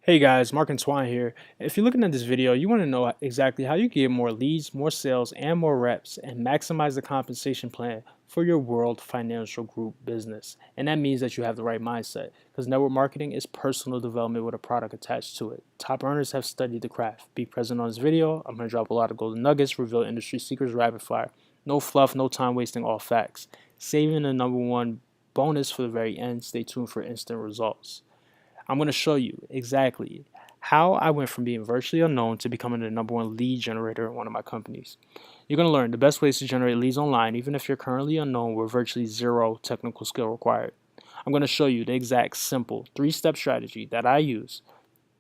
Hey guys, Mark and Swan here. If you're looking at this video, you want to know exactly how you get more leads, more sales, and more reps and maximize the compensation plan for your World Financial Group business. And that means that you have the right mindset because network marketing is personal development with a product attached to it. Top earners have studied the craft. Be present on this video. I'm going to drop a lot of golden nuggets, reveal industry secrets rapid fire. No fluff, no time wasting, all facts. Saving the number one bonus for the very end. Stay tuned for instant results. I'm going to show you exactly how I went from being virtually unknown to becoming the number one lead generator in one of my companies. You're going to learn the best ways to generate leads online, even if you're currently unknown with virtually zero technical skill required. I'm going to show you the exact simple 3-step strategy that I use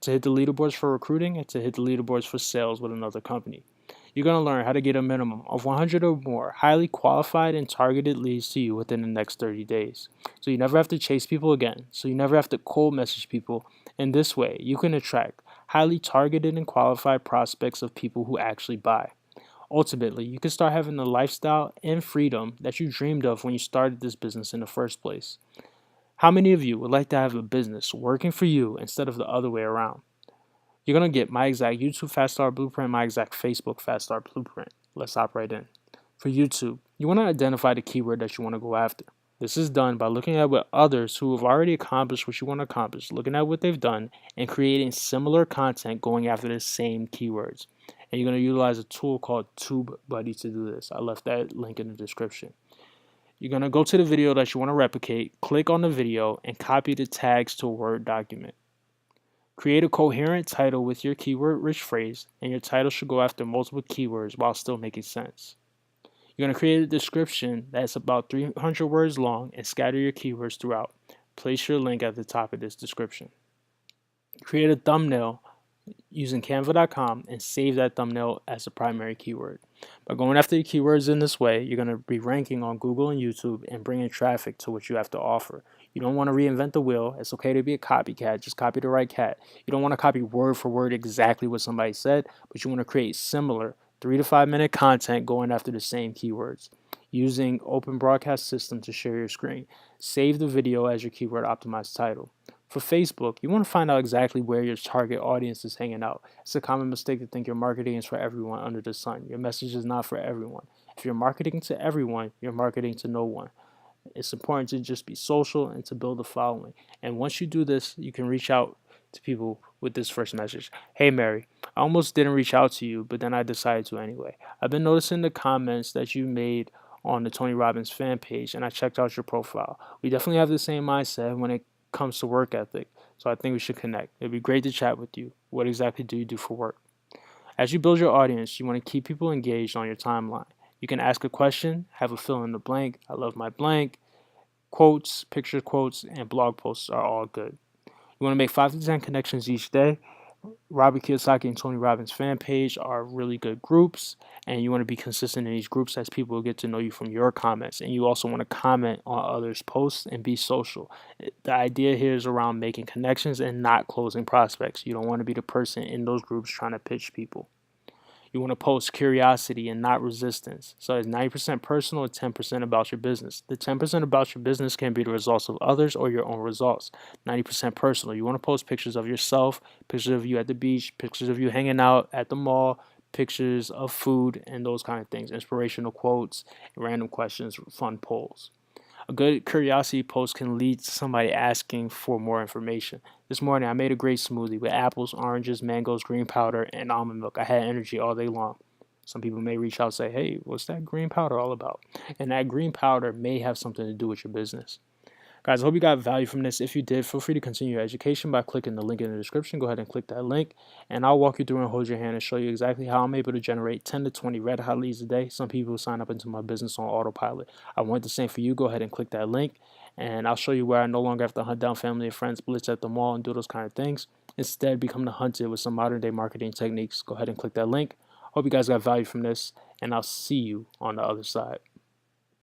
to hit the leaderboards for recruiting and to hit the leaderboards for sales with another company. You're going to learn how to get a minimum of 100 or more highly qualified and targeted leads to you within the next 30 days. So you never have to chase people again. So you never have to cold message people. In this way, you can attract highly targeted and qualified prospects of people who actually buy. Ultimately, you can start having the lifestyle and freedom that you dreamed of when you started this business in the first place. How many of you would like to have a business working for you instead of the other way around? You're going to get my exact YouTube Fast Start Blueprint, my exact Facebook Fast Start Blueprint. Let's hop right in. For YouTube, you want to identify the keyword that you want to go after. This is done by looking at what others who have already accomplished what you want to accomplish, looking at what they've done, and creating similar content going after the same keywords. And you're going to utilize a tool called TubeBuddy to do this. I left that link in the description. You're going to go to the video that you want to replicate, click on the video, and copy the tags to a Word document. Create a coherent title with your keyword-rich phrase, and your title should go after multiple keywords while still making sense. You're going to create a description that's about 300 words long and scatter your keywords throughout. Place your link at the top of this description. Create a thumbnail using canva.com and save that thumbnail as a primary keyword. By going after the keywords in this way, you're going to be ranking on Google and YouTube and bringing traffic to what you have to offer. You don't want to reinvent the wheel. It's okay to be a copycat. Just copy the right cat. You don't want to copy word for word exactly what somebody said, but you want to create similar 3 to 5 minute content going after the same keywords. Using Open Broadcast System to share your screen. Save the video as your keyword optimized title. For Facebook, you want to find out exactly where your target audience is hanging out. It's a common mistake to think your marketing is for everyone under the sun. Your message is not for everyone. If you're marketing to everyone, you're marketing to no one. It's important to just be social and to build a following. And once you do this, you can reach out to people with this first message. Hey Mary, I almost didn't reach out to you, but then I decided to anyway. I've been noticing the comments that you made on the Tony Robbins fan page, and I checked out your profile. We definitely have the same mindset when it comes to work ethic, so I think we should connect. It'd be great to chat with you. What exactly do you do for work? As you build your audience, you want to keep people engaged on your timeline. You can ask a question, have a fill in the blank, I love my blank, quotes, picture quotes, and blog posts are all good. You want to make 5 to 10 connections each day. Robert Kiyosaki and Tony Robbins fan page are really good groups, and you want to be consistent in these groups as people will get to know you from your comments. And you also want to comment on others' posts and be social. The idea here is around making connections and not closing prospects. You don't want to be the person in those groups trying to pitch people. You want to post curiosity and not resistance. So it's 90% personal and 10% about your business. The 10% about your business can be the results of others or your own results. 90% personal. You want to post pictures of yourself, pictures of you at the beach, pictures of you hanging out at the mall, pictures of food, and those kind of things. Inspirational quotes, random questions, fun polls. A good curiosity post can lead to somebody asking for more information. This morning, I made a great smoothie with apples, oranges, mangoes, green powder, and almond milk. I had energy all day long. Some people may reach out and say, hey, what's that green powder all about? And that green powder may have something to do with your business. Guys, I hope you got value from this. If you did, feel free to continue your education by clicking the link in the description. Go ahead and click that link, and I'll walk you through and hold your hand and show you exactly how I'm able to generate 10 to 20 red hot leads a day. Some people sign up into my business on autopilot. I want the same for you. Go ahead and click that link, and I'll show you where I no longer have to hunt down family and friends, blitz at the mall, and do those kind of things. Instead, become the hunted with some modern day marketing techniques. Go ahead and click that link. Hope you guys got value from this, and I'll see you on the other side.